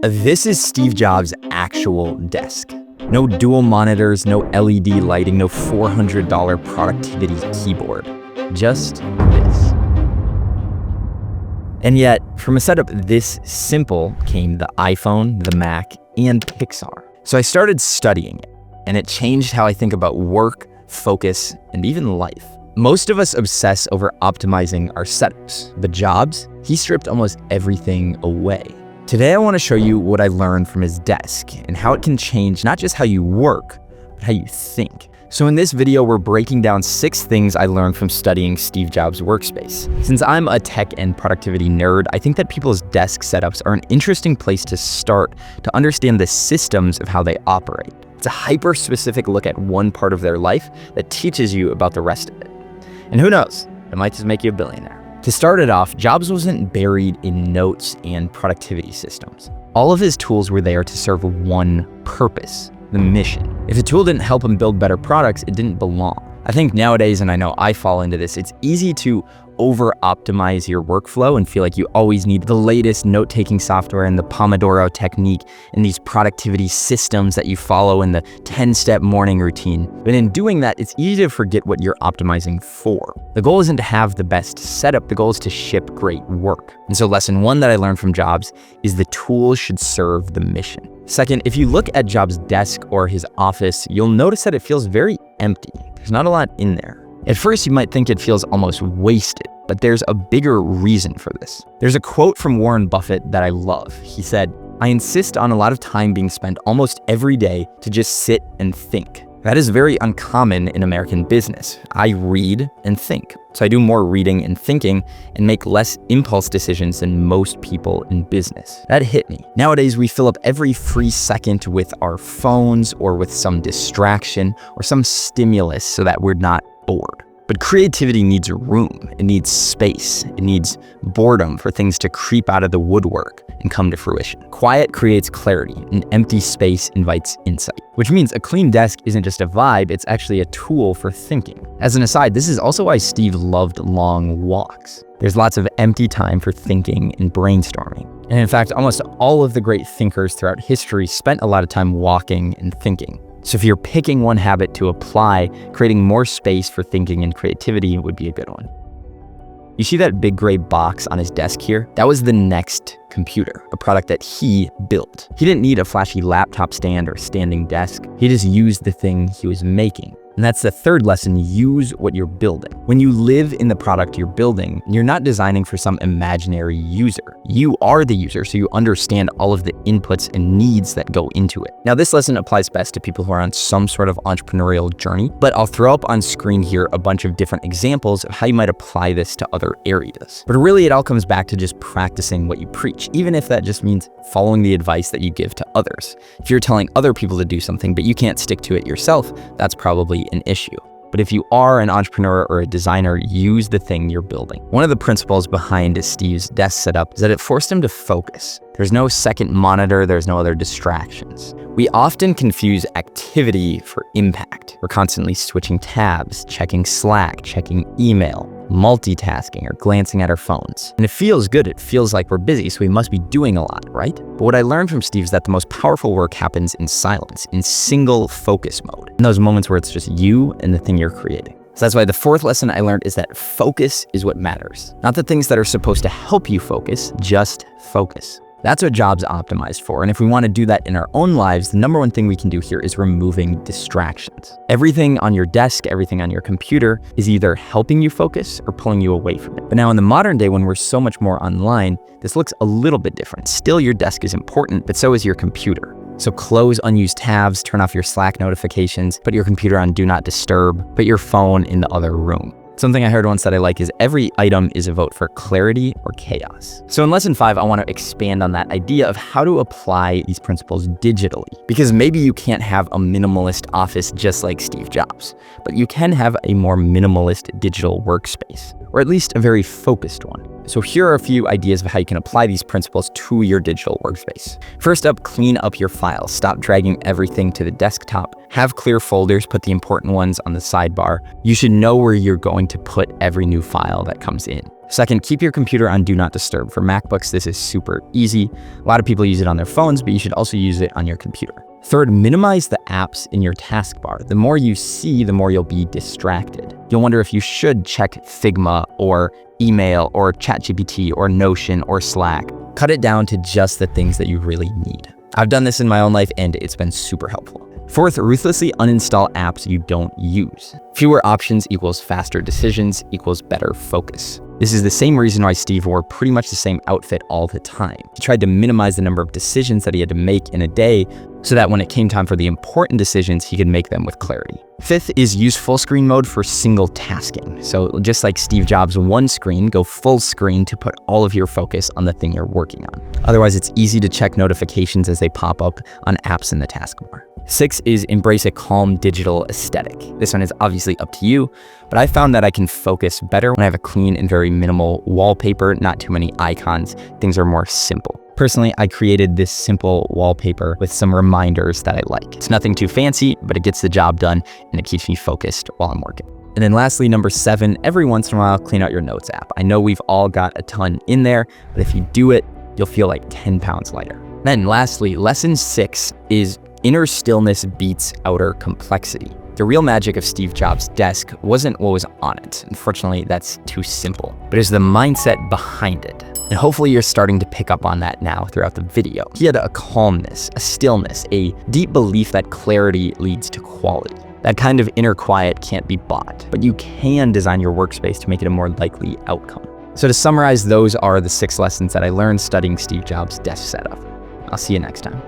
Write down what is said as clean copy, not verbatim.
This is Steve Jobs' actual desk. No dual monitors, no LED lighting, no $400 productivity keyboard. Just this. And yet, from a setup this simple came the iPhone, the Mac, and Pixar. So I started studying it, and it changed how I think about work, focus, and even life. Most of us obsess over optimizing our setups, but Jobs, he stripped almost everything away. Today I want to show you what I learned from his desk and how it can change not just how you work, but how you think. So in this video, we're breaking down 6 things I learned from studying Steve Jobs' workspace. Since I'm a tech and productivity nerd, I think that people's desk setups are an interesting place to start to understand the systems of how they operate. It's a hyper-specific look at one part of their life that teaches you about the rest of it. And who knows, it might just make you a billionaire. To start it off, Jobs wasn't buried in notes and productivity systems. All of his tools were there to serve one purpose, the mission. If a tool didn't help him build better products, it didn't belong. I think nowadays, and I know I fall into this, it's easy to over-optimize your workflow and feel like you always need the latest note-taking software and the Pomodoro technique and these productivity systems that you follow in the 10-step morning routine. But in doing that, it's easy to forget what you're optimizing for. The goal isn't to have the best setup, the goal is to ship great work. And so lesson 1 that I learned from Jobs is the tools should serve the mission. Second, if you look at Jobs' desk or his office, you'll notice that it feels very empty. There's not a lot in there. At first, you might think it feels almost wasted, but there's a bigger reason for this. There's a quote from Warren Buffett that I love. He said, "I insist on a lot of time being spent almost every day to just sit and think." That is very uncommon in American business. I read and think. So I do more reading and thinking and make less impulse decisions than most people in business. That hit me. Nowadays, we fill up every free second with our phones or with some distraction or some stimulus so that we're not bored. But creativity needs room, it needs space, it needs boredom for things to creep out of the woodwork and come to fruition. Quiet creates clarity, an empty space invites insight. Which means a clean desk isn't just a vibe, it's actually a tool for thinking. As an aside, this is also why Steve loved long walks. There's lots of empty time for thinking and brainstorming. And in fact, almost all of the great thinkers throughout history spent a lot of time walking and thinking. So if you're picking one habit to apply, creating more space for thinking and creativity would be a good one. You see that big gray box on his desk here? That was the Next computer, a product that he built. He didn't need a flashy laptop stand or standing desk. He just used the thing he was making. And that's the third lesson, use what you're building. When you live in the product you're building, you're not designing for some imaginary user. You are the user, so you understand all of the inputs and needs that go into it. Now, this lesson applies best to people who are on some sort of entrepreneurial journey, but I'll throw up on screen here a bunch of different examples of how you might apply this to other areas. But really, it all comes back to just practicing what you preach, even if that just means following the advice that you give to others. If you're telling other people to do something, but you can't stick to it yourself, that's probably an issue. But if you are an entrepreneur or a designer, use the thing you're building. One of the principles behind Steve's desk setup is that it forced him to focus. There's no second monitor, there's no other distractions. We often confuse activity for impact. We're constantly switching tabs, checking Slack, checking email, multitasking, or glancing at our phones. And it feels good, it feels like we're busy, so we must be doing a lot, right? But what I learned from Steve is that the most powerful work happens in silence, in single focus mode, in those moments where it's just you and the thing you're creating. So that's why the fourth lesson I learned is that focus is what matters. Not the things that are supposed to help you focus, just focus. That's what Jobs optimized for, and if we want to do that in our own lives, the number one thing we can do here is removing distractions. Everything on your desk, everything on your computer is either helping you focus or pulling you away from it. But now in the modern day, when we're so much more online, this looks a little bit different. Still, your desk is important, but so is your computer. So close unused tabs, turn off your Slack notifications, put your computer on Do Not Disturb, put your phone in the other room. Something I heard once that I like is every item is a vote for clarity or chaos. So in lesson 5, I want to expand on that idea of how to apply these principles digitally. Because maybe you can't have a minimalist office just like Steve Jobs, but you can have a more minimalist digital workspace, or at least a very focused one. So here are a few ideas of how you can apply these principles to your digital workspace. First up, clean up your files. Stop dragging everything to the desktop. Have clear folders, put the important ones on the sidebar. You should know where you're going to put every new file that comes in. Second, keep your computer on Do Not Disturb. For MacBooks, this is super easy. A lot of people use it on their phones, but you should also use it on your computer. Third, minimize the apps in your taskbar. The more you see, the more you'll be distracted. You'll wonder if you should check Figma or email or ChatGPT or Notion or Slack. Cut it down to just the things that you really need. I've done this in my own life and it's been super helpful. Fourth, ruthlessly uninstall apps you don't use. Fewer options equals faster decisions equals better focus. This is the same reason why Steve wore pretty much the same outfit all the time. He tried to minimize the number of decisions that he had to make in a day so that when it came time for the important decisions, he could make them with clarity. Fifth is use full screen mode for single tasking. So just like Steve Jobs' one screen, go full screen to put all of your focus on the thing you're working on. Otherwise, it's easy to check notifications as they pop up on apps in the taskbar. Six is embrace a calm digital aesthetic. This one is obviously up to you, but I found that I can focus better when I have a clean and very minimal wallpaper, not too many icons. Things are more simple. Personally, I created this simple wallpaper with some reminders that I like. It's nothing too fancy, but it gets the job done and it keeps me focused while I'm working. And then lastly, number 7, every once in a while, clean out your notes app. I know we've all got a ton in there, but if you do it, you'll feel like 10 pounds lighter. Then lastly, lesson 6 is inner stillness beats outer complexity. The real magic of Steve Jobs' desk wasn't what was on it. Unfortunately, that's too simple, but it's the mindset behind it. And hopefully you're starting to pick up on that now throughout the video. He had a calmness, a stillness, a deep belief that clarity leads to quality. That kind of inner quiet can't be bought, but you can design your workspace to make it a more likely outcome. So to summarize, those are the 6 lessons that I learned studying Steve Jobs' desk setup. I'll see you next time.